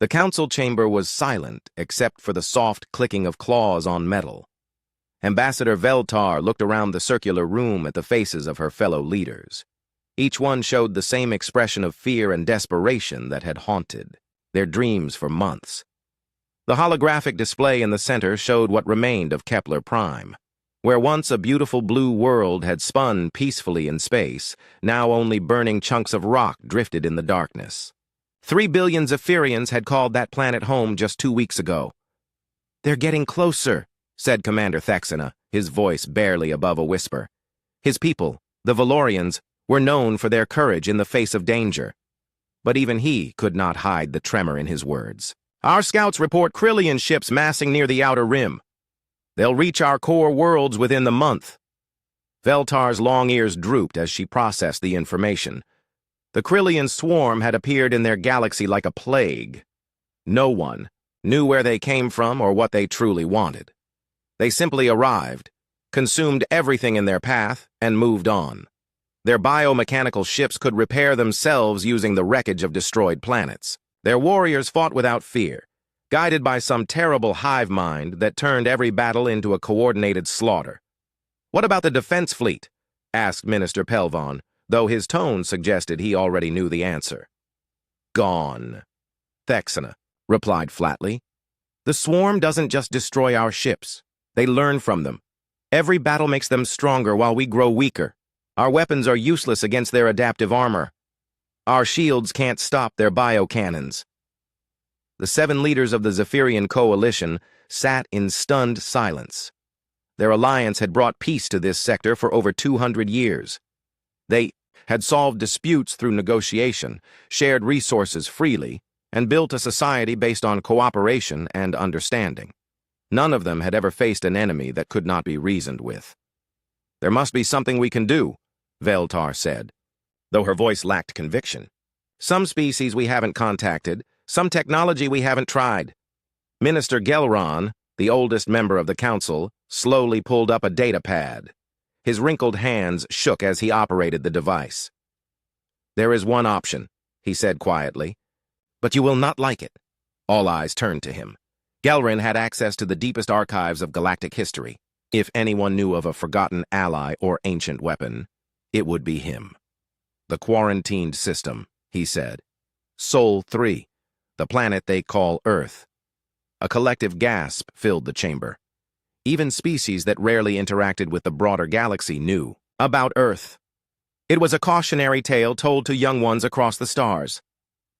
The council chamber was silent except for the soft clicking of claws on metal. Ambassador Veltar looked around the circular room at the faces of her fellow leaders. Each one showed the same expression of fear and desperation that had haunted their dreams for months. The holographic display in the center showed what remained of Kepler Prime. Where once a beautiful blue world had spun peacefully in space, now only burning chunks of rock drifted in the darkness. 3 billion Zephyrians had called that planet home just 2 weeks ago. "They're getting closer," said Commander Thexana, his voice barely above a whisper. His people, the Valorians, were known for their courage in the face of danger. But even he could not hide the tremor in his words. "Our scouts report Krillian ships massing near the outer rim. They'll reach our core worlds within the month." Veltar's long ears drooped as she processed the information. The Krillian swarm had appeared in their galaxy like a plague. No one knew where they came from or what they truly wanted. They simply arrived, consumed everything in their path, and moved on. Their biomechanical ships could repair themselves using the wreckage of destroyed planets. Their warriors fought without fear, guided by some terrible hive mind that turned every battle into a coordinated slaughter. "What about the defense fleet?" asked Minister Pelvon, though his tone suggested he already knew the answer. "Gone," Thexana replied flatly. "The swarm doesn't just destroy our ships. They learn from them. Every battle makes them stronger while we grow weaker. Our weapons are useless against their adaptive armor. Our shields can't stop their biocannons." The 7 leaders of the Zephyrian coalition sat in stunned silence. Their alliance had brought peace to this sector for over 200 years. They had solved disputes through negotiation, shared resources freely, and built a society based on cooperation and understanding. None of them had ever faced an enemy that could not be reasoned with. "There must be something we can do," Veltar said, though her voice lacked conviction. "Some species we haven't contacted, some technology we haven't tried." Minister Gelron, the oldest member of the council, slowly pulled up a data pad. His wrinkled hands shook as he operated the device. "There is one option," he said quietly, "but you will not like it." All eyes turned to him. Gelron had access to the deepest archives of galactic history. If anyone knew of a forgotten ally or ancient weapon, it would be him. "The quarantined system," he said. "Sol 3, the planet they call Earth." A collective gasp filled the chamber. Even species that rarely interacted with the broader galaxy knew about Earth. It was a cautionary tale told to young ones across the stars.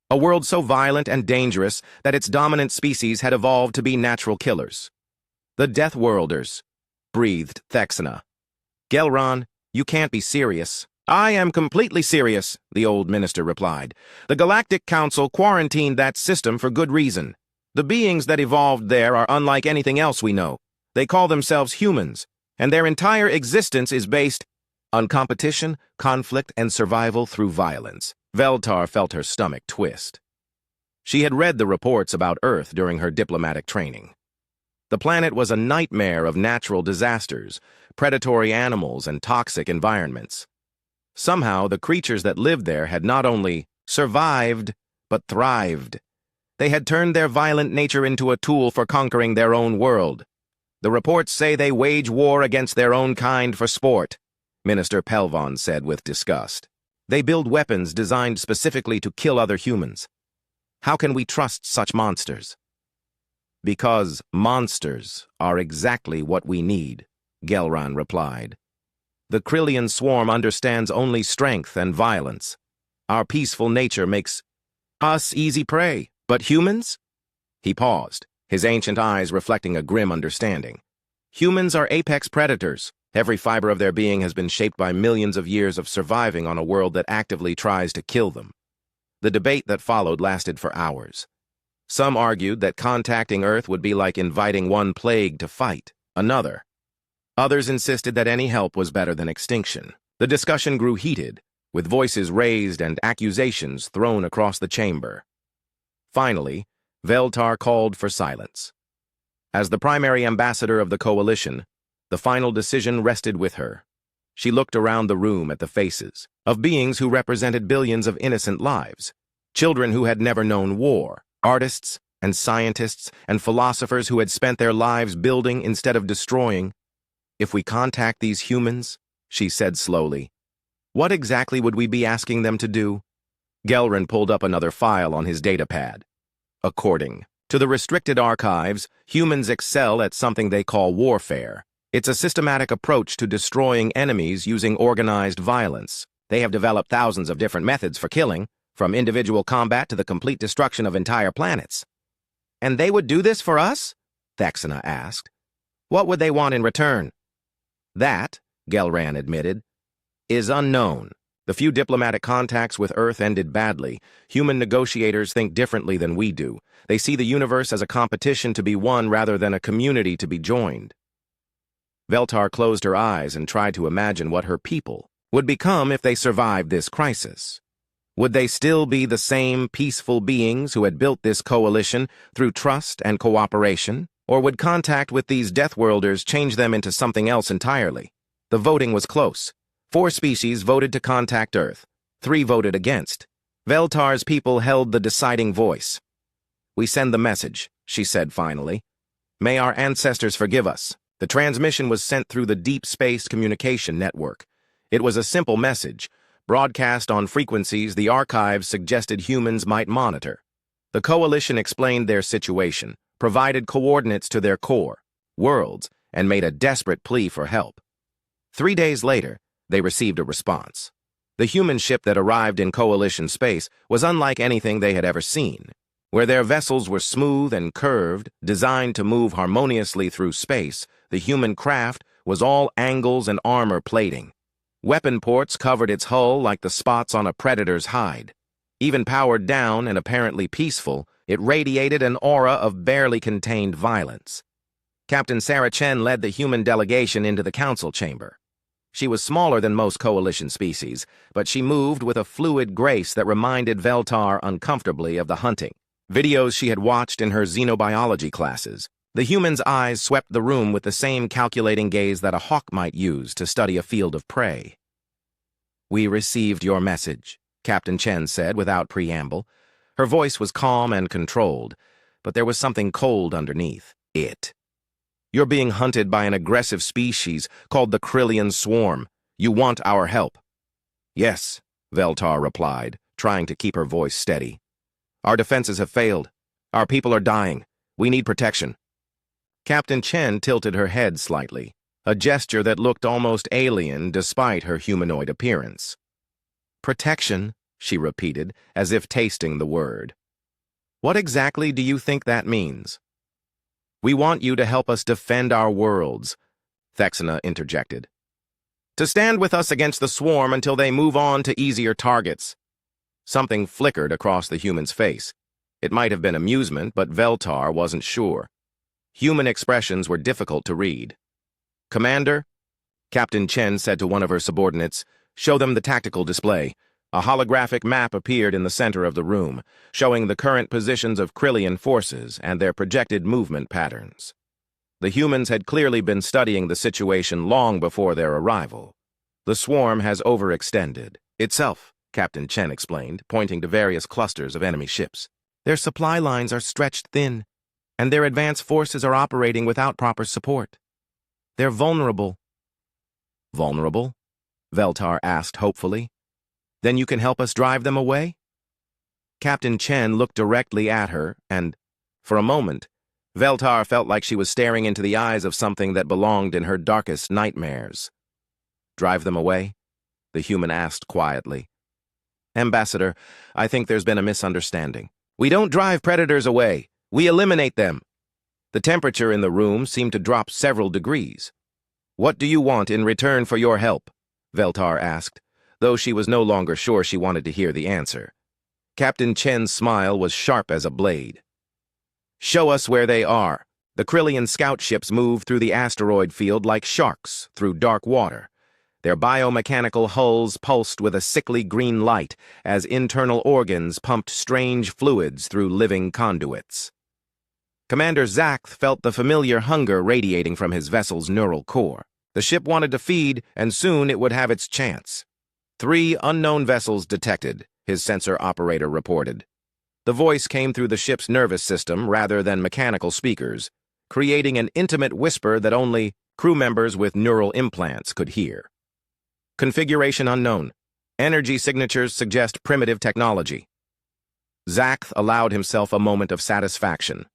A world so violent and dangerous that its dominant species had evolved to be natural killers. "The Deathworlders," breathed Thexana. "Gelron, you can't be serious." "I am completely serious," the old minister replied. "The Galactic Council quarantined that system for good reason. The beings that evolved there are unlike anything else we know. They call themselves humans, and their entire existence is based on competition, conflict, and survival through violence." Veltar felt her stomach twist. She had read the reports about Earth during her diplomatic training. The planet was a nightmare of natural disasters, predatory animals, and toxic environments. Somehow, the creatures that lived there had not only survived, but thrived. They had turned their violent nature into a tool for conquering their own world. "The reports say they wage war against their own kind for sport," Minister Pelvon said with disgust. "They build weapons designed specifically to kill other humans. How can we trust such monsters?" "Because monsters are exactly what we need," Gelron replied. "The Krillian swarm understands only strength and violence. Our peaceful nature makes us easy prey, but humans?" He paused, his ancient eyes reflecting a grim understanding. "Humans are apex predators. Every fiber of their being has been shaped by millions of years of surviving on a world that actively tries to kill them." The debate that followed lasted for hours. Some argued that contacting Earth would be like inviting one plague to fight another. Others insisted that any help was better than extinction. The discussion grew heated, with voices raised and accusations thrown across the chamber. Finally, Veltar called for silence. As the primary ambassador of the coalition, the final decision rested with her. She looked around the room at the faces of beings who represented billions of innocent lives, children who had never known war, Artists and scientists and philosophers who had spent their lives building instead of destroying. If we contact these humans, she said slowly, what exactly would we be asking them to do? Gelrin pulled up another file on his datapad. According to the restricted archives, humans excel at something they call warfare. It's a systematic approach to destroying enemies using organized violence. They have developed thousands of different methods for killing, from individual combat to the complete destruction of entire planets. And they would do this for us? Thexana asked. What would they want in return? That, Gelran admitted, is unknown. The few diplomatic contacts with Earth ended badly. Human negotiators think differently than we do. They see the universe as a competition to be won rather than a community to be joined. Veltar closed her eyes and tried to imagine what her people would become if they survived this crisis. Would they still be the same peaceful beings who had built this coalition through trust and cooperation? Or would contact with these Deathworlders change them into something else entirely? The voting was close. 4 species voted to contact Earth. 3 voted against. Veltar's people held the deciding voice. We send the message, she said finally. May our ancestors forgive us. The transmission was sent through the Deep Space Communication Network. It was a simple message, broadcast on frequencies the archives suggested humans might monitor. The coalition explained their situation, provided coordinates to their core, worlds, and made a desperate plea for help. 3 days later, they received a response. The human ship that arrived in coalition space was unlike anything they had ever seen. Where their vessels were smooth and curved, designed to move harmoniously through space, the human craft was all angles and armor plating. Weapon ports covered its hull like the spots on a predator's hide. Even powered down and apparently peaceful, it radiated an aura of barely contained violence. Captain Sarah Chen led the human delegation into the council chamber. She was smaller than most coalition species, but she moved with a fluid grace that reminded Veltar uncomfortably of the hunting videos she had watched in her xenobiology classes. The human's eyes swept the room with the same calculating gaze that a hawk might use to study a field of prey. We received your message, Captain Chen said without preamble. Her voice was calm and controlled, but there was something cold underneath it. You're being hunted by an aggressive species called the Krillian Swarm. You want our help. Yes, Veltar replied, trying to keep her voice steady. Our defenses have failed. Our people are dying. We need protection. Captain Chen tilted her head slightly, a gesture that looked almost alien despite her humanoid appearance. Protection, she repeated, as if tasting the word. What exactly do you think that means? We want you to help us defend our worlds, Thexana interjected. To stand with us against the swarm until they move on to easier targets. Something flickered across the human's face. It might have been amusement, but Veltar wasn't sure. Human expressions were difficult to read. Commander, Captain Chen said to one of her subordinates, show them the tactical display. A holographic map appeared in the center of the room, showing the current positions of Krillian forces and their projected movement patterns. The humans had clearly been studying the situation long before their arrival. The swarm has overextended itself, Captain Chen explained, pointing to various clusters of enemy ships. Their supply lines are stretched thin, and their advanced forces are operating without proper support. They're vulnerable. Vulnerable? Veltar asked hopefully. Then you can help us drive them away? Captain Chen looked directly at her, and, for a moment, Veltar felt like she was staring into the eyes of something that belonged in her darkest nightmares. Drive them away? The human asked quietly. Ambassador, I think there's been a misunderstanding. We don't drive predators away. We eliminate them. The temperature in the room seemed to drop several degrees. What do you want in return for your help? Veltar asked, though she was no longer sure she wanted to hear the answer. Captain Chen's smile was sharp as a blade. Show us where they are. The Krillian scout ships move through the asteroid field like sharks through dark water. Their biomechanical hulls pulsed with a sickly green light as internal organs pumped strange fluids through living conduits. Commander Zakth felt the familiar hunger radiating from his vessel's neural core. The ship wanted to feed, and soon it would have its chance. 3 unknown vessels detected, his sensor operator reported. The voice came through the ship's nervous system rather than mechanical speakers, creating an intimate whisper that only crew members with neural implants could hear. Configuration unknown. Energy signatures suggest primitive technology. Zakth allowed himself a moment of satisfaction.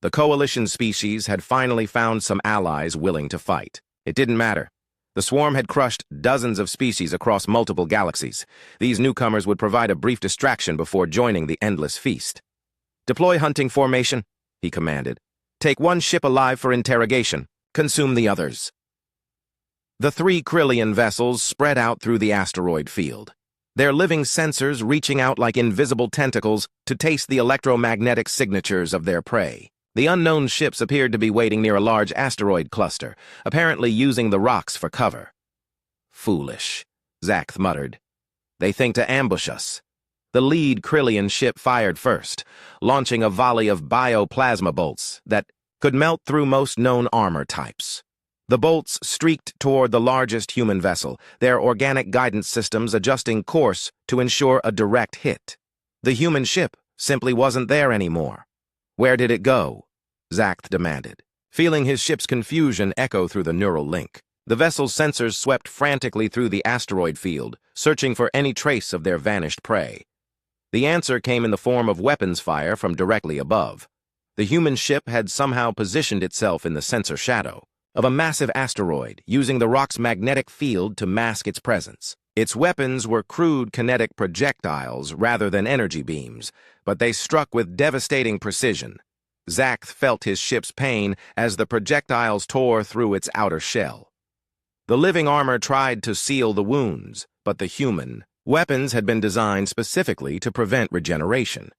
The coalition species had finally found some allies willing to fight. It didn't matter. The swarm had crushed dozens of species across multiple galaxies. These newcomers would provide a brief distraction before joining the endless feast. "Deploy hunting formation," he commanded. "Take one ship alive for interrogation. Consume the others." The 3 Krillian vessels spread out through the asteroid field, their living sensors reaching out like invisible tentacles to taste the electromagnetic signatures of their prey. The unknown ships appeared to be waiting near a large asteroid cluster, apparently using the rocks for cover. "Foolish," Zakth muttered. "They think to ambush us." The lead Krillian ship fired first, launching a volley of bioplasma bolts that could melt through most known armor types. The bolts streaked toward the largest human vessel, their organic guidance systems adjusting course to ensure a direct hit. The human ship simply wasn't there anymore. "Where did it go?" Zakth demanded, feeling his ship's confusion echo through the neural link. The vessel's sensors swept frantically through the asteroid field, searching for any trace of their vanished prey. The answer came in the form of weapons fire from directly above. The human ship had somehow positioned itself in the sensor shadow of a massive asteroid, using the rock's magnetic field to mask its presence. Its weapons were crude kinetic projectiles rather than energy beams, but they struck with devastating precision. Zakth felt his ship's pain as the projectiles tore through its outer shell. The living armor tried to seal the wounds, but the human weapons had been designed specifically to prevent regeneration.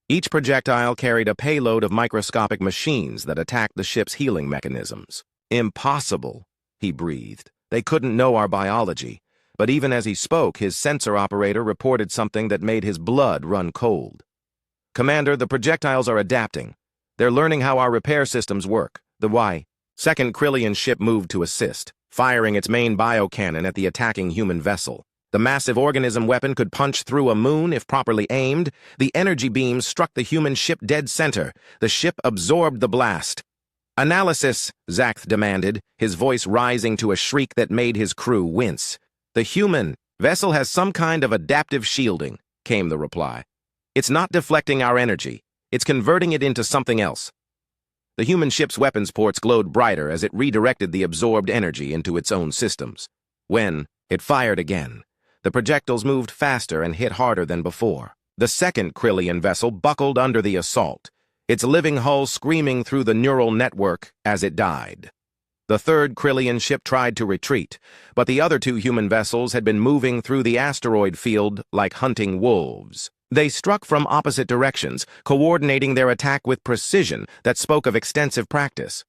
Each projectile carried a payload of microscopic machines that attacked the ship's healing mechanisms. "Impossible," he breathed. "They couldn't know our biology." But even as he spoke, his sensor operator reported something that made his blood run cold. "Commander, the projectiles are adapting. They're learning how our repair systems work." The second Krillian ship moved to assist, firing its main biocannon at the attacking human vessel. The massive organism weapon could punch through a moon if properly aimed. The energy beam struck the human ship dead center. The ship absorbed the blast. "Analysis," Zakth demanded, his voice rising to a shriek that made his crew wince. "The human vessel has some kind of adaptive shielding," came the reply. "It's not deflecting our energy. It's converting it into something else." The human ship's weapons ports glowed brighter as it redirected the absorbed energy into its own systems. When it fired again, the projectiles moved faster and hit harder than before. The second Krillian vessel buckled under the assault, its living hull screaming through the neural network as it died. The third Krillian ship tried to retreat, but the other 2 human vessels had been moving through the asteroid field like hunting wolves. They struck from opposite directions, coordinating their attack with precision that spoke of extensive practice.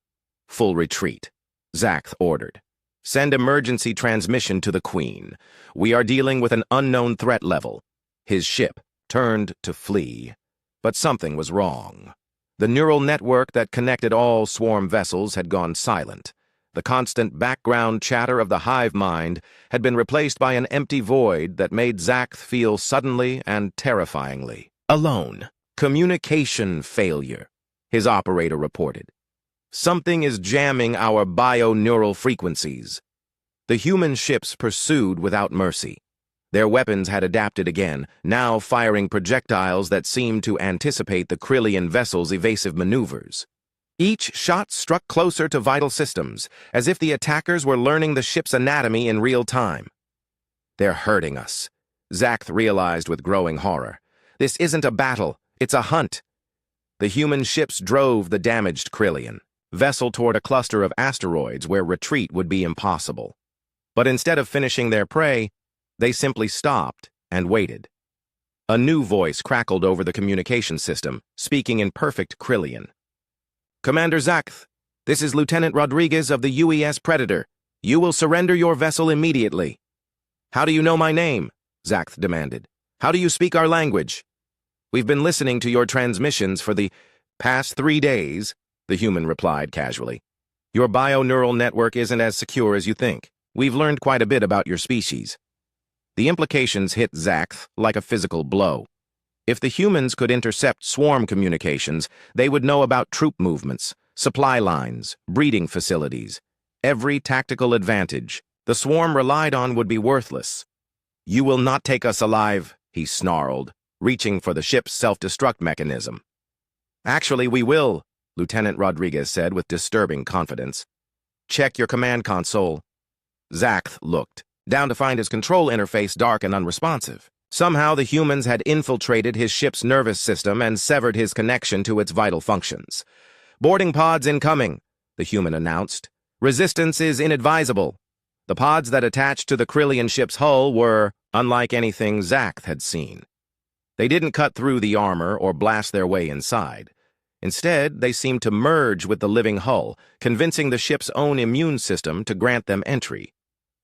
"Full retreat," Zakth ordered. "Send emergency transmission to the Queen. We are dealing with an unknown threat level." His ship turned to flee, but something was wrong. The neural network that connected all swarm vessels had gone silent. The constant background chatter of the hive mind had been replaced by an empty void that made Zakth feel suddenly and terrifyingly alone. "Communication failure," his operator reported. "Something is jamming our bio-neural frequencies." The human ships pursued without mercy. Their weapons had adapted again, now firing projectiles that seemed to anticipate the Krillian vessel's evasive maneuvers. Each shot struck closer to vital systems, as if the attackers were learning the ship's anatomy in real time. "They're hurting us," Zakth realized with growing horror. "This isn't a battle, it's a hunt." The human ships drove the damaged Krillian vessel toward a cluster of asteroids where retreat would be impossible. But instead of finishing their prey, they simply stopped and waited. A new voice crackled over the communication system, speaking in perfect Krillian. "Commander Zakth, this is Lieutenant Rodriguez of the UES Predator. You will surrender your vessel immediately." "How do you know my name?" Zakth demanded. "How do you speak our language?" "We've been listening to your transmissions for the past 3 days," the human replied casually. "Your bio-neural network isn't as secure as you think. We've learned quite a bit about your species." The implications hit Zakth like a physical blow. If the humans could intercept swarm communications, they would know about troop movements, supply lines, breeding facilities. Every tactical advantage the swarm relied on would be worthless. "You will not take us alive," he snarled, reaching for the ship's self-destruct mechanism. "Actually, we will," Lieutenant Rodriguez said with disturbing confidence. "Check your command console." Zakth looked, down to find his control interface dark and unresponsive. Somehow the humans had infiltrated his ship's nervous system and severed his connection to its vital functions. "Boarding pods incoming," the human announced. "Resistance is inadvisable." The pods that attached to the Krillian ship's hull were unlike anything Zakth had seen. They didn't cut through the armor or blast their way inside. Instead, they seemed to merge with the living hull, convincing the ship's own immune system to grant them entry.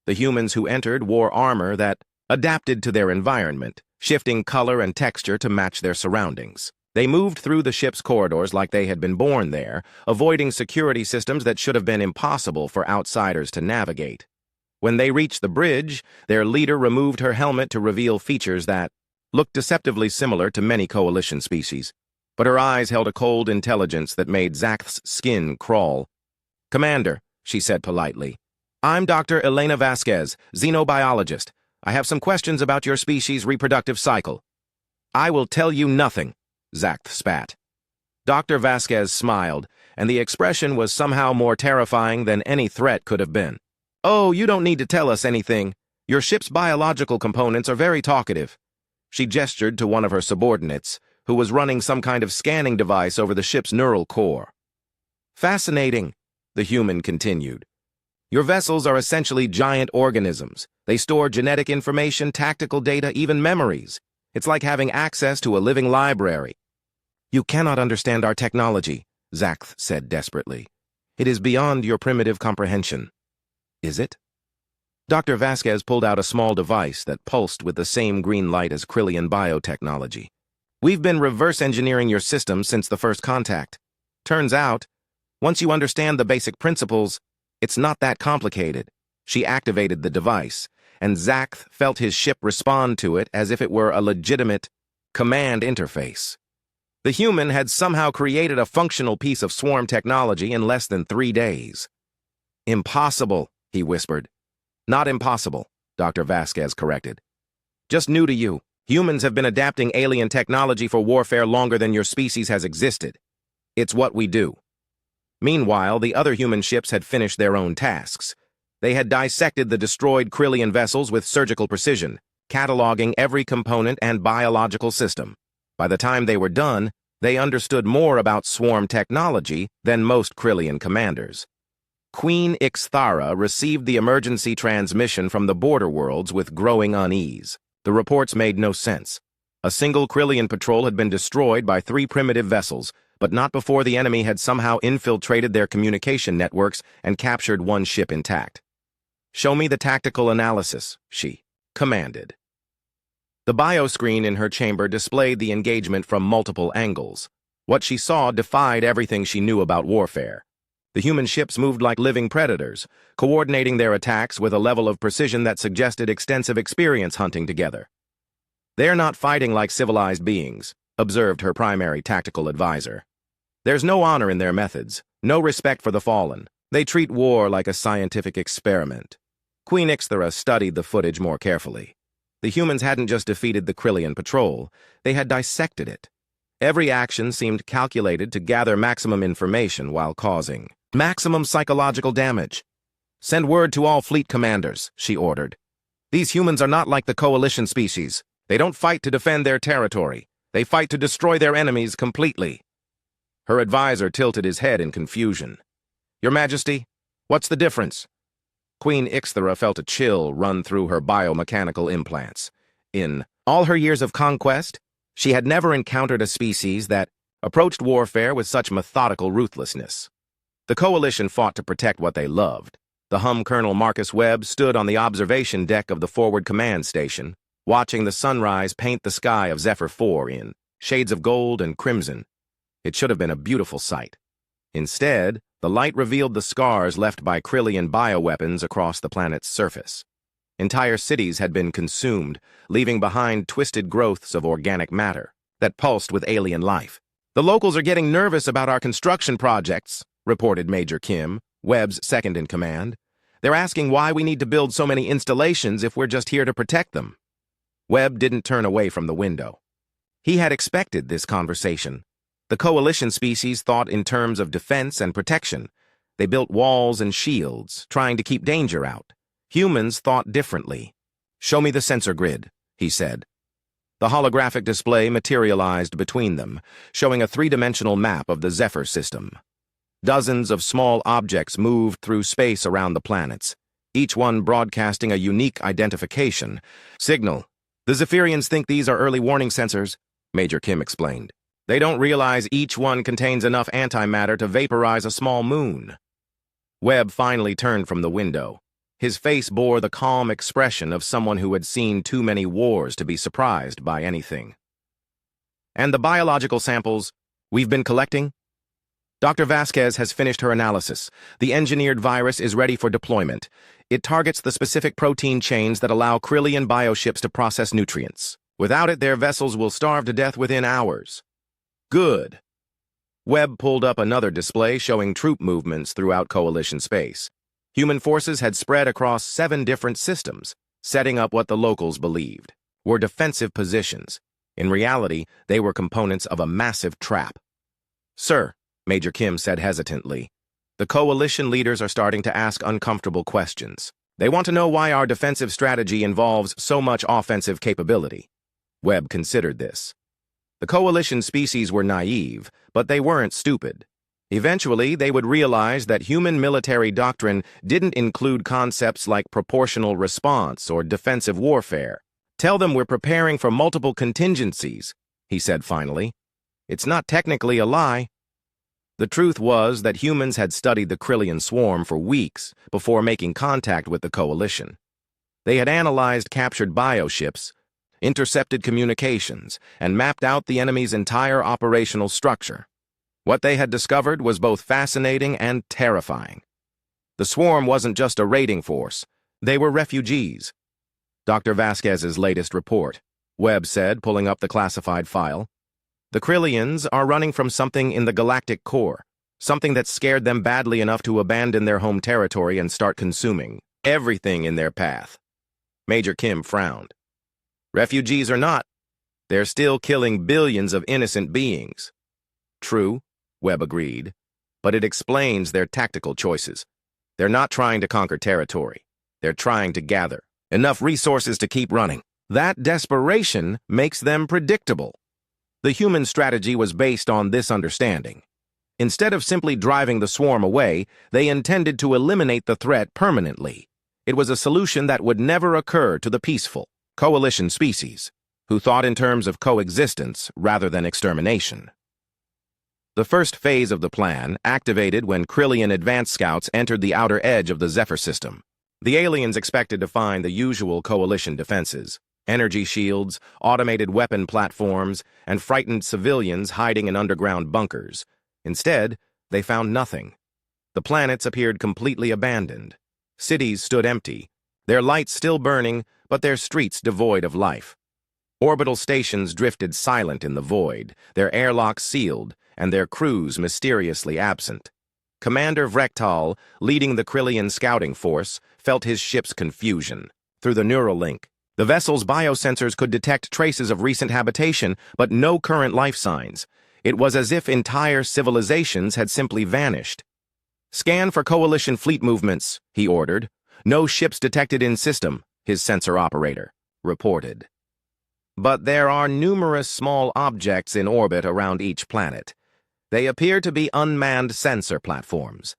The humans who entered wore armor that adapted to their environment, shifting color and texture to match their surroundings. They moved through the ship's corridors like they had been born there, avoiding security systems that should have been impossible for outsiders to navigate. When they reached the bridge, their leader removed her helmet to reveal features that looked deceptively similar to many Coalition species, but her eyes held a cold intelligence that made Zakth's skin crawl. "Commander," she said politely, "I'm Dr. Elena Vasquez, xenobiologist. I have some questions about your species' reproductive cycle." "I will tell you nothing," Zakth spat. Dr. Vasquez smiled, and the expression was somehow more terrifying than any threat could have been. "Oh, you don't need to tell us anything. Your ship's biological components are very talkative." She gestured to one of her subordinates, who was running some kind of scanning device over the ship's neural core. "Fascinating," the human continued. "Your vessels are essentially giant organisms. They store genetic information, tactical data, even memories. It's like having access to a living library." "You cannot understand our technology," Zakth said desperately. "It is beyond your primitive comprehension." "Is it?" Dr. Vasquez pulled out a small device that pulsed with the same green light as Krillian biotechnology. "We've been reverse engineering your system since the first contact. Turns out, once you understand the basic principles, it's not that complicated." She activated the device, and Zakth felt his ship respond to it as if it were a legitimate command interface. The human had somehow created a functional piece of swarm technology in less than 3 days. "Impossible," he whispered. "Not impossible," Dr. Vasquez corrected. "Just new to you. Humans have been adapting alien technology for warfare longer than your species has existed. It's what we do." Meanwhile, the other human ships had finished their own tasks. They had dissected the destroyed Krillian vessels with surgical precision, cataloging every component and biological system. By the time they were done, they understood more about swarm technology than most Krillian commanders. Queen Ixthara received the emergency transmission from the border worlds with growing unease. The reports made no sense. A single Krillian patrol had been destroyed by 3 primitive vessels, but not before the enemy had somehow infiltrated their communication networks and captured one ship intact. "Show me the tactical analysis," she commanded. The bioscreen in her chamber displayed the engagement from multiple angles. What she saw defied everything she knew about warfare. The human ships moved like living predators, coordinating their attacks with a level of precision that suggested extensive experience hunting together. "They're not fighting like civilized beings," observed her primary tactical advisor. "There's no honor in their methods, no respect for the fallen. They treat war like a scientific experiment." Queen Ixthara studied the footage more carefully. The humans hadn't just defeated the Krillian patrol, they had dissected it. Every action seemed calculated to gather maximum information while causing maximum psychological damage. "Send word to all fleet commanders," she ordered. "These humans are not like the Coalition species. They don't fight to defend their territory. They fight to destroy their enemies completely." Her advisor tilted his head in confusion. "Your Majesty, what's the difference?" Queen Ixthara felt a chill run through her biomechanical implants. In all her years of conquest, she had never encountered a species that approached warfare with such methodical ruthlessness. The Coalition fought to protect what they loved. The Hum Colonel Marcus Webb stood on the observation deck of the forward command station, watching the sunrise paint the sky of Zephyr 4 in shades of gold and crimson. It should have been a beautiful sight. Instead, the light revealed the scars left by Krillian bioweapons across the planet's surface. Entire cities had been consumed, leaving behind twisted growths of organic matter. that pulsed with alien life. "The locals are getting nervous about our construction projects," reported Major Kim, Webb's second-in-command. "They're asking why we need to build so many installations if we're just here to protect them." Webb didn't turn away from the window. He had expected this conversation. The coalition species thought in terms of defense and protection. They built walls and shields, trying to keep danger out. Humans thought differently. "Show me the sensor grid," he said. The holographic display materialized between them, showing a three-dimensional map of the Zephyr system. Dozens of small objects moved through space around the planets, each one broadcasting a unique identification. "Signal. The Zephyrians think these are early warning sensors," Major Kim explained. "They don't realize each one contains enough antimatter to vaporize a small moon." Webb finally turned from the window. His face bore the calm expression of someone who had seen too many wars to be surprised by anything. "And the biological samples we've been collecting?" "Dr. Vasquez has finished her analysis. The engineered virus is ready for deployment. It targets the specific protein chains that allow Krillian bioships to process nutrients. Without it, their vessels will starve to death within hours." "Good." Webb pulled up another display showing troop movements throughout Coalition space. Human forces had spread across 7 different systems, setting up what the locals believed were defensive positions. In reality, they were components of a massive trap. "Sir," Major Kim said hesitantly, "the coalition leaders are starting to ask uncomfortable questions. They want to know why our defensive strategy involves so much offensive capability." Webb considered this. The coalition species were naive, but they weren't stupid. Eventually, they would realize that human military doctrine didn't include concepts like proportional response or defensive warfare. "Tell them we're preparing for multiple contingencies," he said finally. "It's not technically a lie." The truth was that humans had studied the Krillian swarm for weeks before making contact with the coalition. They had analyzed captured bioships, intercepted communications, and mapped out the enemy's entire operational structure. What they had discovered was both fascinating and terrifying. The swarm wasn't just a raiding force. They were refugees. Dr. Vasquez's latest report, Webb said, pulling up the classified file. "The Krillians are running from something in the galactic core, something that scared them badly enough to abandon their home territory and start consuming everything in their path." Major Kim frowned. "Refugees or not, they're still killing billions of innocent beings." "True," Webb agreed, "but it explains their tactical choices. They're not trying to conquer territory. They're trying to gather enough resources to keep running. That desperation makes them predictable." The human strategy was based on this understanding. Instead of simply driving the swarm away, they intended to eliminate the threat permanently. It was a solution that would never occur to the peaceful coalition species, who thought in terms of coexistence rather than extermination. The first phase of the plan activated when Krillian advance scouts entered the outer edge of the Zephyr system. The aliens expected to find the usual coalition defenses: energy shields, automated weapon platforms, and frightened civilians hiding in underground bunkers. Instead, they found nothing. The planets appeared completely abandoned. Cities stood empty, their lights still burning, but their streets devoid of life. Orbital stations drifted silent in the void, their airlocks sealed, and their crews mysteriously absent. Commander Vrektal, leading the Krillian scouting force, felt his ship's confusion. Through the neural link, the vessel's biosensors could detect traces of recent habitation, but no current life signs. It was as if entire civilizations had simply vanished. "Scan for coalition fleet movements," he ordered. "No ships detected in system," his sensor operator reported. But there are numerous small objects in orbit around each planet. They appear to be unmanned sensor platforms.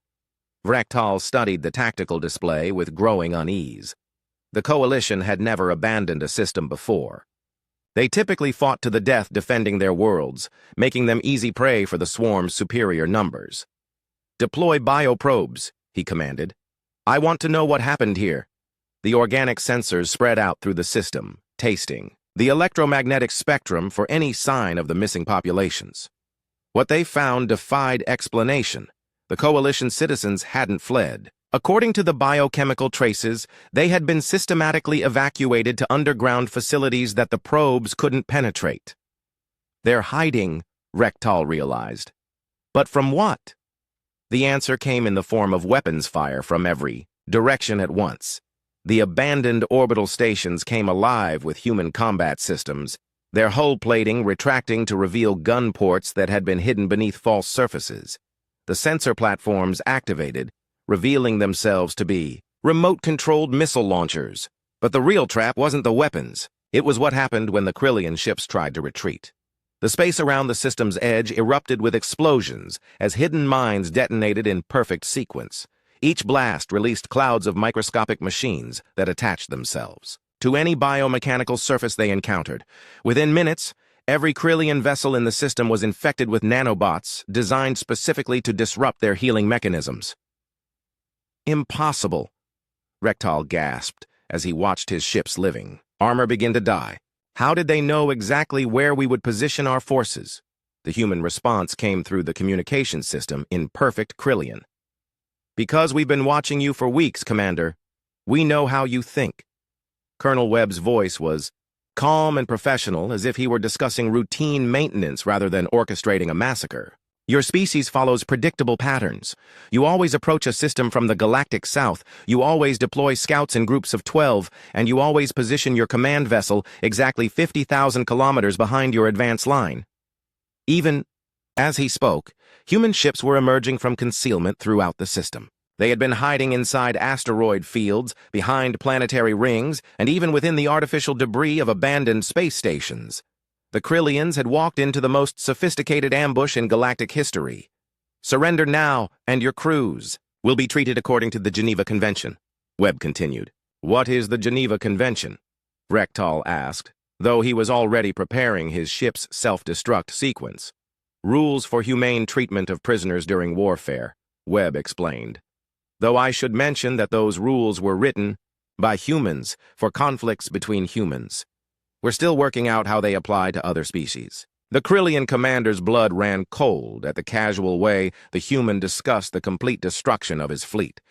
Vrektal studied the tactical display with growing unease. The coalition had never abandoned a system before. They typically fought to the death defending their worlds, making them easy prey for the swarm's superior numbers. "Deploy bioprobes," he commanded. "I want to know what happened here." The organic sensors spread out through the system, tasting the electromagnetic spectrum for any sign of the missing populations. What they found defied explanation. The coalition citizens hadn't fled. According to the biochemical traces, they had been systematically evacuated to underground facilities that the probes couldn't penetrate. They're hiding, Rektal realized. But from what? The answer came in the form of weapons fire from every direction at once. The abandoned orbital stations came alive with human combat systems, their hull plating retracting to reveal gun ports that had been hidden beneath false surfaces. The sensor platforms activated, revealing themselves to be remote-controlled missile launchers. But the real trap wasn't the weapons. It was what happened when the Krillian ships tried to retreat. The space around the system's edge erupted with explosions as hidden mines detonated in perfect sequence. Each blast released clouds of microscopic machines that attached themselves to any biomechanical surface they encountered. Within minutes, every Krillian vessel in the system was infected with nanobots designed specifically to disrupt their healing mechanisms. Impossible, Rektal gasped as he watched his ship's living armor begin to die. How did they know exactly where we would position our forces? The human response came through the communication system in perfect Krillian. Because we've been watching you for weeks, Commander. We know how you think. Colonel Webb's voice was calm and professional, as if he were discussing routine maintenance rather than orchestrating a massacre. Your species follows predictable patterns. You always approach a system from the galactic south, you always deploy scouts in groups of 12, and you always position your command vessel exactly 50,000 kilometers behind your advance line. Even as he spoke, human ships were emerging from concealment throughout the system. They had been hiding inside asteroid fields, behind planetary rings, and even within the artificial debris of abandoned space stations. The Krillians had walked into the most sophisticated ambush in galactic history. Surrender now, and your crews will be treated according to the Geneva Convention, Webb continued. What is the Geneva Convention? Rektal asked, though he was already preparing his ship's self-destruct sequence. Rules for humane treatment of prisoners during warfare, Webb explained. Though I should mention that those rules were written by humans for conflicts between humans. We're still working out how they apply to other species. The Krillian commander's blood ran cold at the casual way the human discussed the complete destruction of his fleet.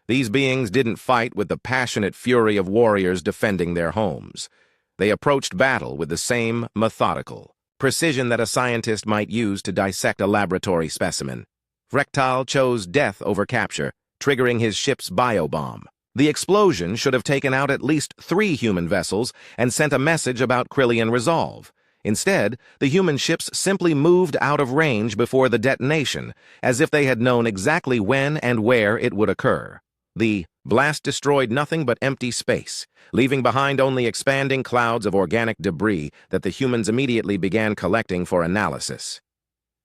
These beings didn't fight with the passionate fury of warriors defending their homes. They approached battle with the same methodical precision that a scientist might use to dissect a laboratory specimen. Rektal chose death over capture, triggering his ship's biobomb. The explosion should have taken out at least 3 human vessels and sent a message about Krillian resolve. Instead, the human ships simply moved out of range before the detonation, as if they had known exactly when and where it would occur. The blast destroyed nothing but empty space, leaving behind only expanding clouds of organic debris that the humans immediately began collecting for analysis.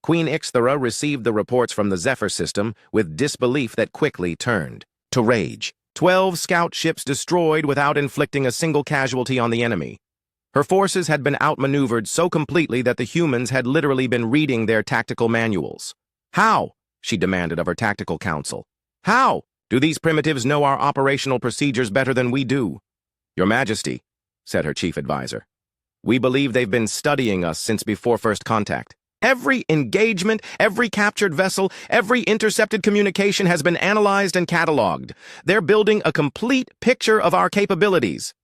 Queen Ixthara received the reports from the Zephyr system with disbelief that quickly turned to rage. 12 scout ships destroyed without inflicting a single casualty on the enemy. Her forces had been outmaneuvered so completely that the humans had literally been reading their tactical manuals. How? She demanded of her tactical council. How? Do these primitives know our operational procedures better than we do? Your Majesty, said her chief advisor. We believe they've been studying us since before first contact. Every engagement, every captured vessel, every intercepted communication has been analyzed and cataloged. They're building a complete picture of our capabilities.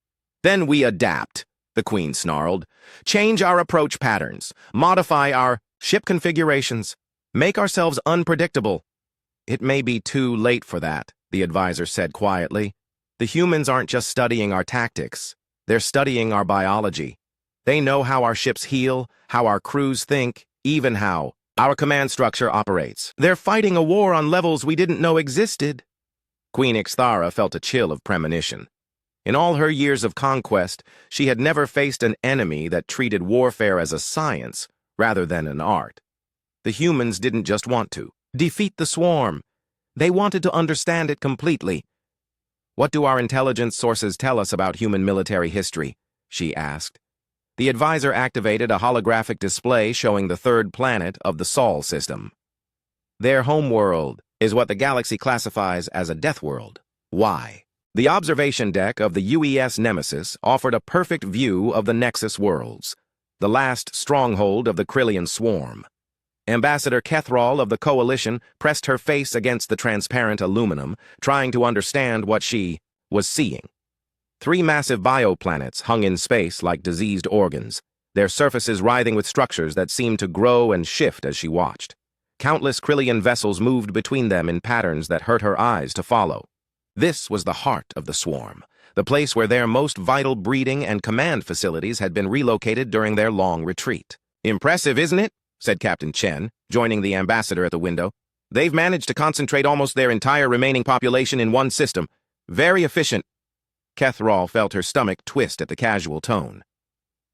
Then we adapt, the Queen snarled. Change our approach patterns, modify our ship configurations, make ourselves unpredictable. It may be too late for that, the advisor said quietly. The humans aren't just studying our tactics. They're studying our biology. They know how our ships heal, how our crews think, even how our command structure operates. They're fighting a war on levels we didn't know existed. Queen Ixthara felt a chill of premonition. In all her years of conquest, she had never faced an enemy that treated warfare as a science rather than an art. The humans didn't just want to defeat the swarm. They wanted to understand it completely. What do our intelligence sources tell us about human military history? She asked. The advisor activated a holographic display showing the 3rd planet of the Sol system. Their homeworld is what the galaxy classifies as a death world. Why? The observation deck of the UES Nemesis offered a perfect view of the Nexus worlds, the last stronghold of the Krillian swarm. Ambassador Kethrall of the Coalition pressed her face against the transparent aluminum, trying to understand what she was seeing. 3 massive bioplanets hung in space like diseased organs. their surfaces writhing with structures that seemed to grow and shift as she watched. Countless Krillian vessels moved between them in patterns that hurt her eyes to follow. This was the heart of the swarm, the place where their most vital breeding and command facilities had been relocated during their long retreat. "Impressive, isn't it?" said Captain Chen, joining the ambassador at the window. "They've managed to concentrate almost their entire remaining population in one system. Very efficient." Kethral felt her stomach twist at the casual tone.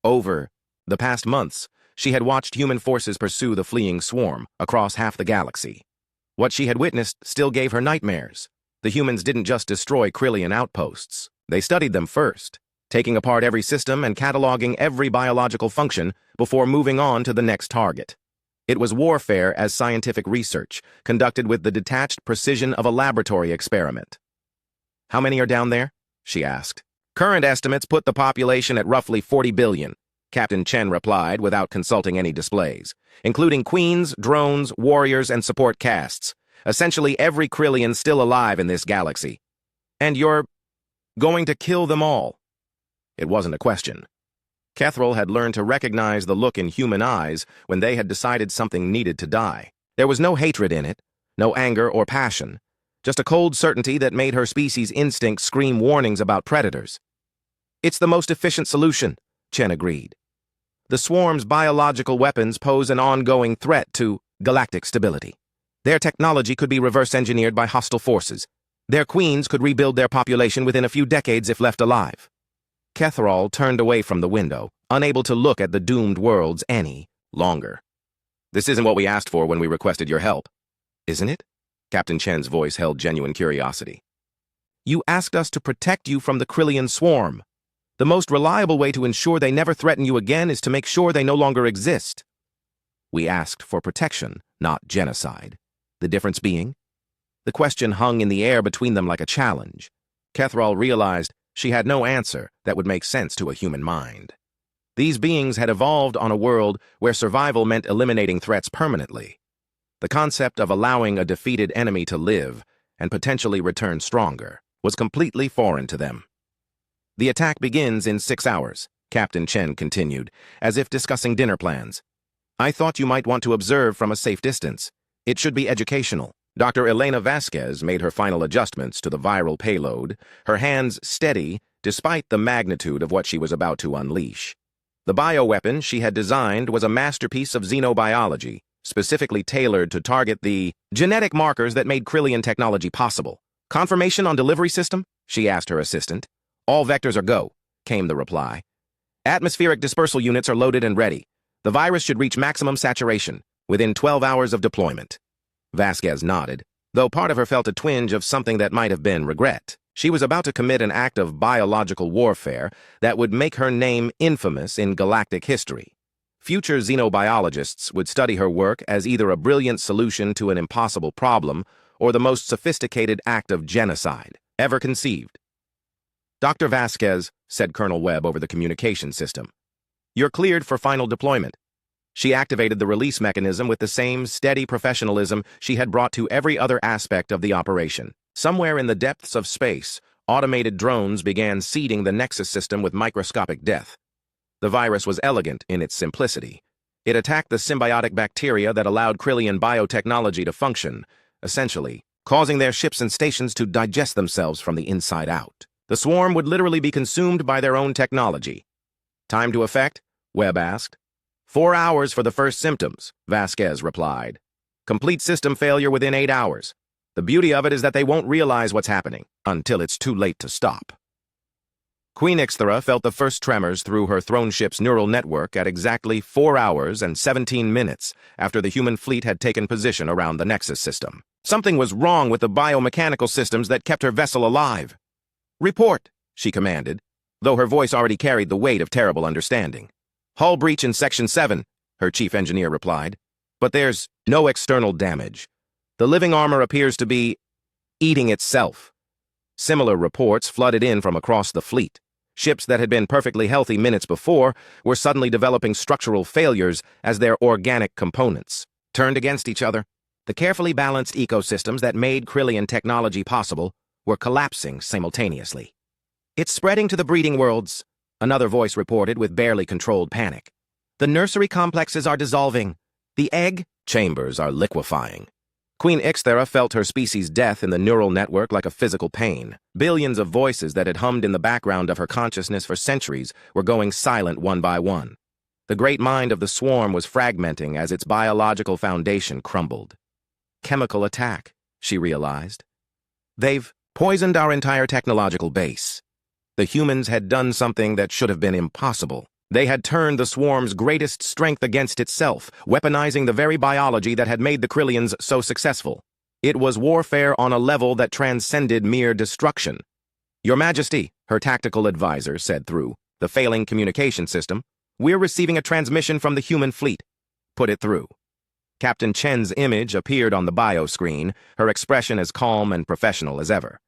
Over the past months, she had watched human forces pursue the fleeing swarm across half the galaxy. What she had witnessed still gave her nightmares. The humans didn't just destroy Krillian outposts. They studied them first, taking apart every system and cataloging every biological function before moving on to the next target. It was warfare as scientific research, conducted with the detached precision of a laboratory experiment. "How many are down there?" she asked. "Current estimates put the population at roughly 40 billion, Captain Chen replied without consulting any displays, including queens, drones, warriors, and support castes. Essentially every Krillian still alive in this galaxy. And you're going to kill them all?" It wasn't a question. Kethral had learned to recognize the look in human eyes when they had decided something needed to die. There was no hatred in it, no anger or passion, just a cold certainty that made her species' instincts scream warnings about predators. "It's the most efficient solution," Chen agreed. "The swarm's biological weapons pose an ongoing threat to galactic stability. Their technology could be reverse-engineered by hostile forces. Their queens could rebuild their population within a few decades if left alive." Kethral turned away from the window, unable to look at the doomed worlds any longer. "This isn't what we asked for when we requested your help, isn't it?" Captain Chen's voice held genuine curiosity. "You asked us to protect you from the Krillian swarm. The most reliable way to ensure they never threaten you again is to make sure they no longer exist." "We asked for protection, not genocide. The difference being?" The question hung in the air between them like a challenge. Kethral realized she had no answer that would make sense to a human mind. These beings had evolved on a world where survival meant eliminating threats permanently. The concept of allowing a defeated enemy to live and potentially return stronger was completely foreign to them. "The attack begins in 6 hours, Captain Chen continued, as if discussing dinner plans. "I thought you might want to observe from a safe distance. It should be educational." Dr. Elena Vasquez made her final adjustments to the viral payload, her hands steady despite the magnitude of what she was about to unleash. The bioweapon she had designed was a masterpiece of xenobiology, specifically tailored to target the genetic markers that made Krillian technology possible. "Confirmation on delivery system?" she asked her assistant. "All vectors are go," came the reply. "Atmospheric dispersal units are loaded and ready. The virus should reach maximum saturation within 12 hours of deployment." Vasquez nodded, though part of her felt a twinge of something that might have been regret. She was about to commit an act of biological warfare that would make her name infamous in galactic history. Future xenobiologists would study her work as either a brilliant solution to an impossible problem or the most sophisticated act of genocide ever conceived. "Dr. Vasquez," said Colonel Webb over the communication system, "you're cleared for final deployment." She activated the release mechanism with the same steady professionalism she had brought to every other aspect of the operation. Somewhere in the depths of space, automated drones began seeding the Nexus system with microscopic death. The virus was elegant in its simplicity. It attacked the symbiotic bacteria that allowed Krillian biotechnology to function, essentially, causing their ships and stations to digest themselves from the inside out. The swarm would literally be consumed by their own technology. "Time to effect?" Webb asked. 4 hours for the first symptoms, Vasquez replied. "Complete system failure within 8 hours. The beauty of it is that they won't realize what's happening until it's too late to stop." Queen Ixthra felt the first tremors through her throne ship's neural network at exactly 4 hours and 17 minutes after the human fleet had taken position around the Nexus system. Something was wrong with the biomechanical systems that kept her vessel alive. "Report," she commanded, though her voice already carried the weight of terrible understanding. "Hull breach in Section 7, her chief engineer replied. "But there's no external damage. The living armor appears to be eating itself." Similar reports flooded in from across the fleet. Ships that had been perfectly healthy minutes before were suddenly developing structural failures as their organic components turned against each other. The carefully balanced ecosystems that made Krillian technology possible were collapsing simultaneously. "It's spreading to the breeding worlds," another voice reported with barely controlled panic. The nursery complexes are dissolving. The egg chambers are liquefying. Queen Ixthera felt her species' death in the neural network like a physical pain. Billions of voices that had hummed in the background of her consciousness for centuries were going silent one by one. The great mind of the swarm was fragmenting as its biological foundation crumbled. Chemical attack, she realized. They've poisoned our entire technological base. The humans had done something that should have been impossible. They had turned the swarm's greatest strength against itself, weaponizing the very biology that had made the Krillians so successful. It was warfare on a level that transcended mere destruction. Your Majesty, her tactical advisor said through the failing communication system, we're receiving a transmission from the human fleet. Put it through. Captain Chen's image appeared on the bio screen, her expression as calm and professional as ever.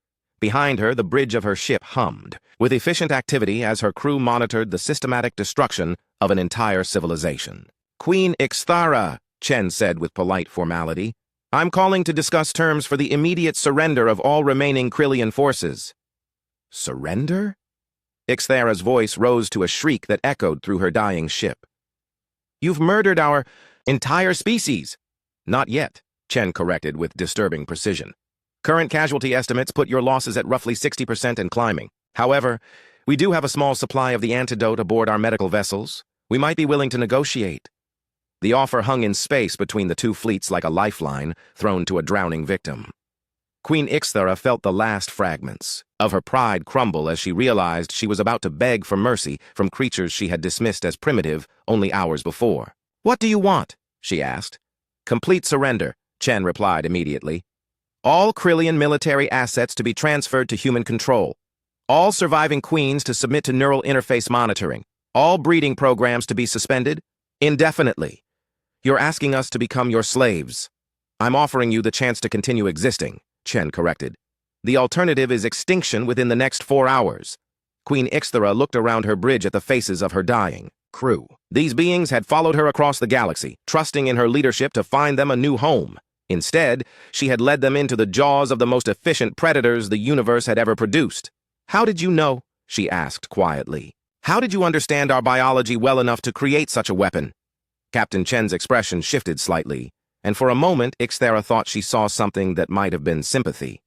Behind her, the bridge of her ship hummed, with efficient activity as her crew monitored the systematic destruction of an entire civilization. Queen Ixthara, Chen said with polite formality, I'm calling to discuss terms for the immediate surrender of all remaining Krillian forces. Surrender? Ixthara's voice rose to a shriek that echoed through her dying ship. You've murdered our entire species. Not yet, Chen corrected with disturbing precision. Current casualty estimates put your losses at roughly 60% and climbing. However, we do have a small supply of the antidote aboard our medical vessels. We might be willing to negotiate. The offer hung in space between the two fleets like a lifeline thrown to a drowning victim. Queen Ixthara felt the last fragments of her pride crumble as she realized she was about to beg for mercy from creatures she had dismissed as primitive only hours before. What do you want? She asked. Complete surrender, Chen replied immediately. All Krillian military assets to be transferred to human control. All surviving queens to submit to neural interface monitoring. All breeding programs to be suspended indefinitely. You're asking us to become your slaves. I'm offering you the chance to continue existing, Chen corrected. The alternative is extinction within the next 4 hours. Queen Ixthara looked around her bridge at the faces of her dying crew. These beings had followed her across the galaxy, trusting in her leadership to find them a new home. Instead, she had led them into the jaws of the most efficient predators the universe had ever produced. How did you know? She asked quietly. How did you understand our biology well enough to create such a weapon? Captain Chen's expression shifted slightly, and for a moment Ixthara thought she saw something that might have been sympathy.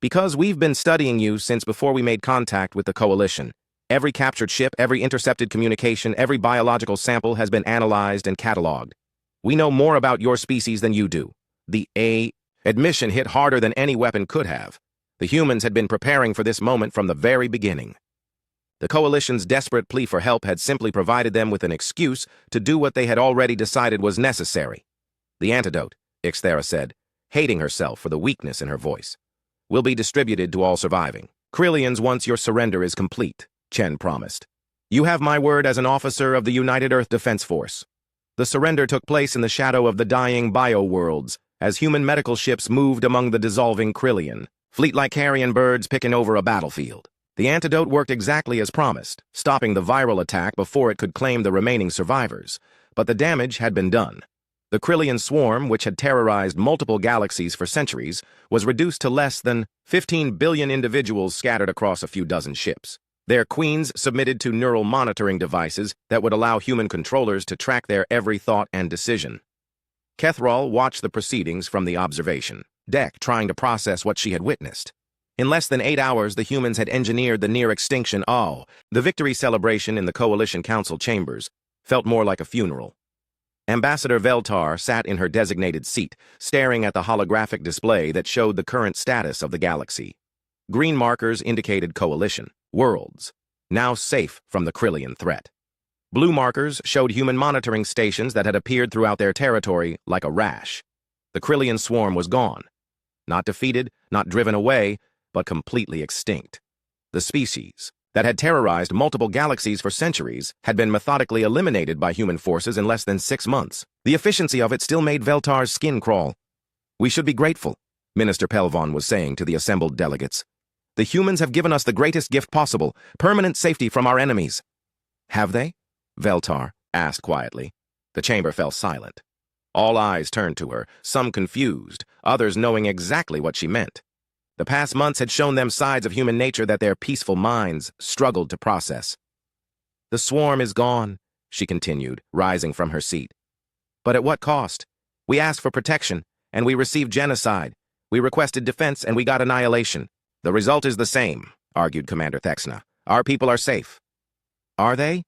Because we've been studying you since before we made contact with the Coalition. Every captured ship, every intercepted communication, every biological sample has been analyzed and cataloged. We know more about your species than you do. The admission hit harder than any weapon could have. The humans had been preparing for this moment from the very beginning. The Coalition's desperate plea for help had simply provided them with an excuse to do what they had already decided was necessary. The antidote, Ixthara said, hating herself for the weakness in her voice, will be distributed to all surviving Krillians once your surrender is complete, Chen promised. You have my word as an officer of the United Earth Defense Force. The surrender took place in the shadow of the dying bio-worlds, as human medical ships moved among the dissolving Krillian, fleet-like carrion birds picking over a battlefield. The antidote worked exactly as promised, stopping the viral attack before it could claim the remaining survivors, but the damage had been done. The Krillian swarm, which had terrorized multiple galaxies for centuries, was reduced to less than 15 billion individuals scattered across a few dozen ships. Their queens submitted to neural monitoring devices that would allow human controllers to track their every thought and decision. Kethral watched the proceedings from the observation deck, trying to process what she had witnessed. In less than 8 hours, the humans had engineered the near extinction. The victory celebration in the Coalition Council chambers felt more like a funeral. Ambassador Veltar sat in her designated seat, staring at the holographic display that showed the current status of the galaxy. Green markers indicated Coalition worlds, now safe from the Krillian threat. Blue markers showed human monitoring stations that had appeared throughout their territory like a rash. The Krillian swarm was gone. Not defeated, not driven away, but completely extinct. The species that had terrorized multiple galaxies for centuries had been methodically eliminated by human forces in less than 6 months. The efficiency of it still made Veltar's skin crawl. We should be grateful, Minister Pelvon was saying to the assembled delegates. The humans have given us the greatest gift possible, permanent safety from our enemies. Have they? Veltar asked quietly. The chamber fell silent. All eyes turned to her, some confused, others knowing exactly what she meant. The past months had shown them sides of human nature that their peaceful minds struggled to process. The swarm is gone, she continued, rising from her seat. But at what cost? We asked for protection, and we received genocide. We requested defense, and we got annihilation. The result is the same, argued Commander Thexna. Our people are safe. Are they?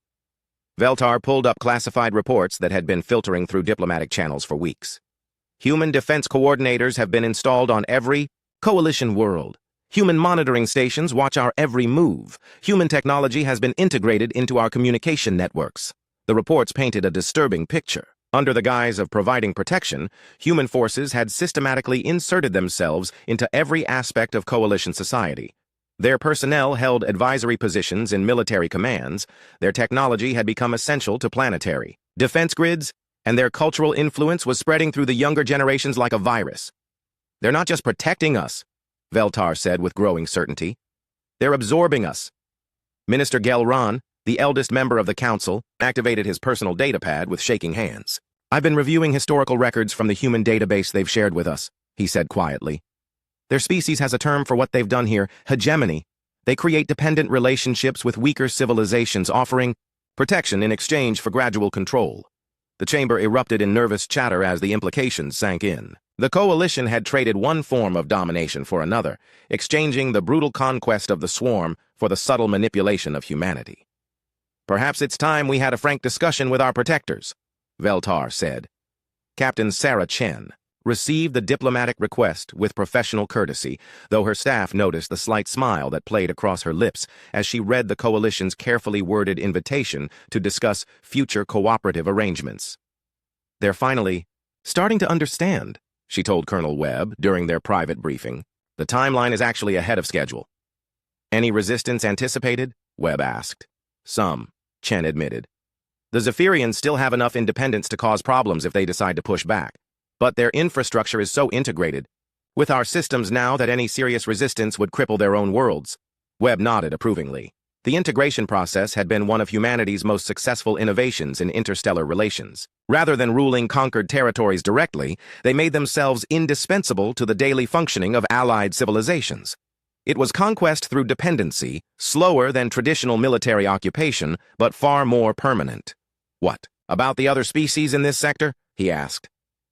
Veltar pulled up classified reports that had been filtering through diplomatic channels for weeks. Human defense coordinators have been installed on every coalition world. Human monitoring stations watch our every move. Human technology has been integrated into our communication networks. The reports painted a disturbing picture. Under the guise of providing protection, human forces had systematically inserted themselves into every aspect of coalition society. Their personnel held advisory positions in military commands, their technology had become essential to planetary defense grids, and their cultural influence was spreading through the younger generations like a virus. They're not just protecting us, Veltar said with growing certainty. They're absorbing us. Minister Gelran, the eldest member of the council, activated his personal datapad with shaking hands. I've been reviewing historical records from the human database they've shared with us, he said quietly. Their species has a term for what they've done here, hegemony. They create dependent relationships with weaker civilizations, offering protection in exchange for gradual control. The chamber erupted in nervous chatter as the implications sank in. The coalition had traded one form of domination for another, exchanging the brutal conquest of the swarm for the subtle manipulation of humanity. Perhaps it's time we had a frank discussion with our protectors, Veltar said. Captain Sarah Chen received the diplomatic request with professional courtesy, though her staff noticed the slight smile that played across her lips as she read the coalition's carefully worded invitation to discuss future cooperative arrangements. They're finally starting to understand, she told Colonel Webb during their private briefing. The timeline is actually ahead of schedule. Any resistance anticipated? Webb asked. Some, Chen admitted. The Zephyrians still have enough independence to cause problems if they decide to push back. But their infrastructure is so integrated with our systems now that any serious resistance would cripple their own worlds. Webb nodded approvingly. The integration process had been one of humanity's most successful innovations in interstellar relations. Rather than ruling conquered territories directly, they made themselves indispensable to the daily functioning of allied civilizations. It was conquest through dependency, slower than traditional military occupation, but far more permanent. What about the other species in this sector? He asked.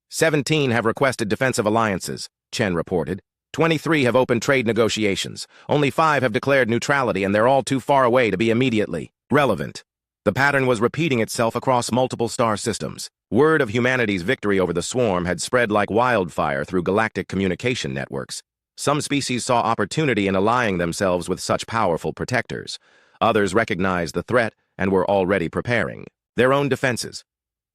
17 have requested defensive alliances, Chen reported. 23 have opened trade negotiations. Only 5 have declared neutrality, and they're all too far away to be immediately relevant. The pattern was repeating itself across multiple star systems. Word of humanity's victory over the swarm had spread like wildfire through galactic communication networks. Some species saw opportunity in allying themselves with such powerful protectors. Others recognized the threat and were already preparing their own defenses.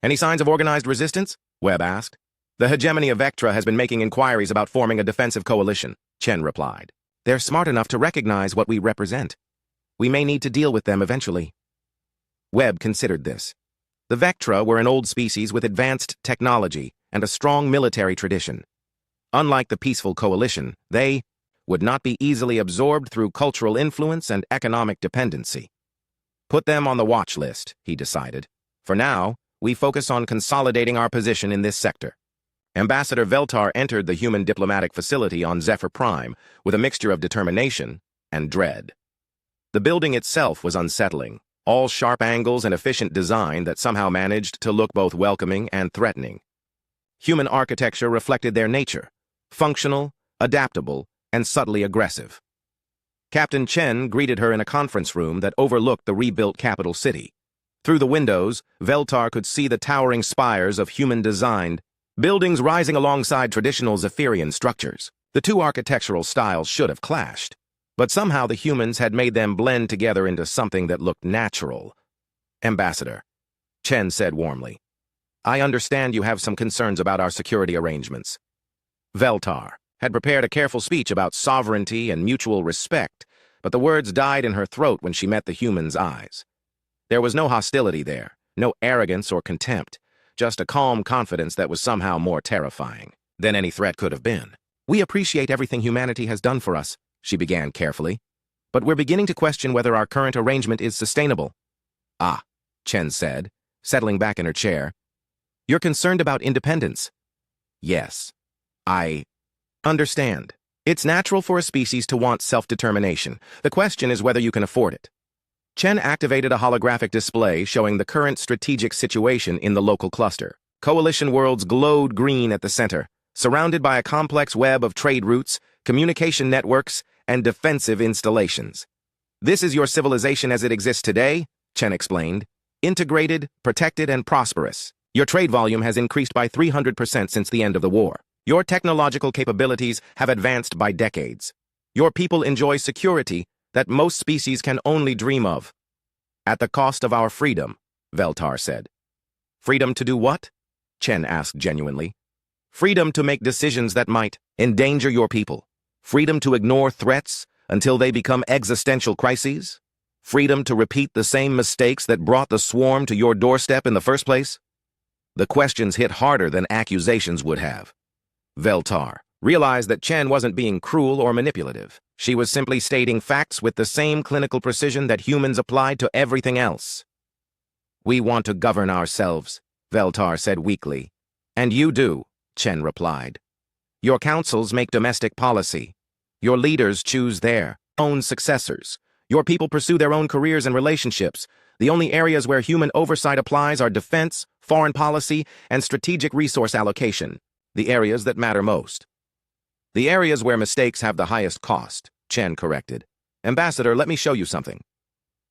Any signs of organized resistance? Webb asked. The hegemony of Vectra has been making inquiries about forming a defensive coalition, Chen replied. They're smart enough to recognize what we represent. We may need to deal with them eventually. Webb considered this. The Vectra were an old species with advanced technology and a strong military tradition. Unlike the peaceful coalition, they would not be easily absorbed through cultural influence and economic dependency. Put them on the watch list, he decided. For now, we focus on consolidating our position in this sector. Ambassador Veltar entered the human diplomatic facility on Zephyr Prime with a mixture of determination and dread. The building itself was unsettling, all sharp angles and efficient design that somehow managed to look both welcoming and threatening. Human architecture reflected their nature, functional, adaptable, and subtly aggressive. Captain Chen greeted her in a conference room that overlooked the rebuilt capital city. Through the windows, Veltar could see the towering spires of human-designed buildings rising alongside traditional Zephyrian structures. The two architectural styles should have clashed, but somehow the humans had made them blend together into something that looked natural. Ambassador, Chen said warmly, I understand you have some concerns about our security arrangements. Veltar had prepared a careful speech about sovereignty and mutual respect, but the words died in her throat when she met the human's eyes. There was no hostility there, no arrogance or contempt, just a calm confidence that was somehow more terrifying than any threat could have been. We appreciate everything humanity has done for us, she began carefully, but we're beginning to question whether our current arrangement is sustainable. Ah, Chen said, settling back in her chair. You're concerned about independence. Yes, I understand. It's natural for a species to want self-determination. The question is whether you can afford it. Chen activated a holographic display showing the current strategic situation in the local cluster. Coalition worlds glowed green at the center, surrounded by a complex web of trade routes, communication networks, and defensive installations. This is your civilization as it exists today, Chen explained. Integrated, protected, and prosperous. Your trade volume has increased by 300% since the end of the war. Your technological capabilities have advanced by decades. Your people enjoy security that most species can only dream of. At the cost of our freedom, Veltar said. Freedom to do what? Chen asked genuinely. Freedom to make decisions that might endanger your people. Freedom to ignore threats until they become existential crises. Freedom to repeat the same mistakes that brought the swarm to your doorstep in the first place. The questions hit harder than accusations would have. Veltar realized that Chen wasn't being cruel or manipulative. She was simply stating facts with the same clinical precision that humans applied to everything else. We want to govern ourselves, Veltar said weakly. And you do, Chen replied. Your councils make domestic policy. Your leaders choose their own successors. Your people pursue their own careers and relationships. The only areas where human oversight applies are defense, foreign policy, and strategic resource allocation, the areas that matter most. The areas where mistakes have the highest cost, Chen corrected. Ambassador, let me show you something.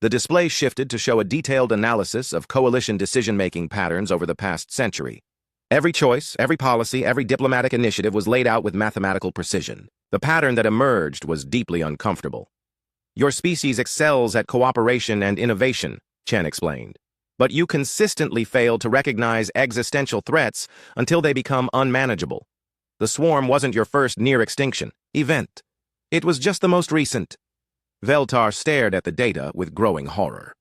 The display shifted to show a detailed analysis of coalition decision-making patterns over the past century. Every choice, every policy, every diplomatic initiative was laid out with mathematical precision. The pattern that emerged was deeply uncomfortable. Your species excels at cooperation and innovation, Chen explained. But you consistently fail to recognize existential threats until they become unmanageable. The swarm wasn't your first near-extinction event. It was just the most recent. Veltar stared at the data with growing horror.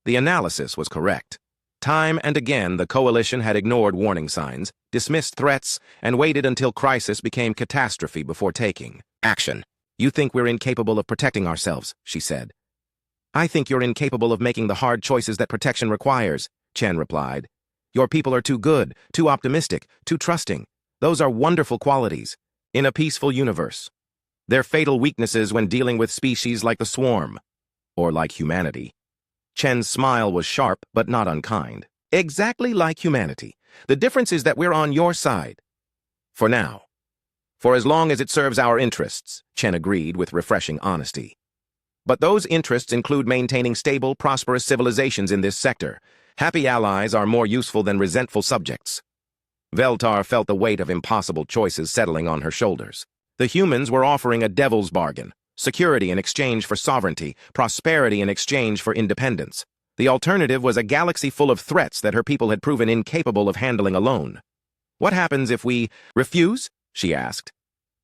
The analysis was correct. Time and again, the coalition had ignored warning signs, dismissed threats, and waited until crisis became catastrophe before taking action. You think we're incapable of protecting ourselves, she said. I think you're incapable of making the hard choices that protection requires, Chen replied. Your people are too good, too optimistic, too trusting. Those are wonderful qualities in a peaceful universe. They're fatal weaknesses when dealing with species like the swarm, or like humanity. Chen's smile was sharp but not unkind. Exactly like humanity. The difference is that we're on your side. For now. For as long as it serves our interests, Chen agreed with refreshing honesty. But those interests include maintaining stable, prosperous civilizations in this sector. Happy allies are more useful than resentful subjects. Veltar felt the weight of impossible choices settling on her shoulders. The humans were offering a devil's bargain. Security in exchange for sovereignty, prosperity in exchange for independence. The alternative was a galaxy full of threats that her people had proven incapable of handling alone. What happens if we refuse? She asked.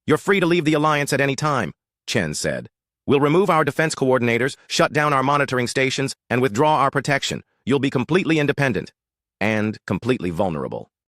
You're free to leave the Alliance at any time, Chen said. We'll remove our defense coordinators, shut down our monitoring stations, and withdraw our protection. You'll be completely independent and completely vulnerable.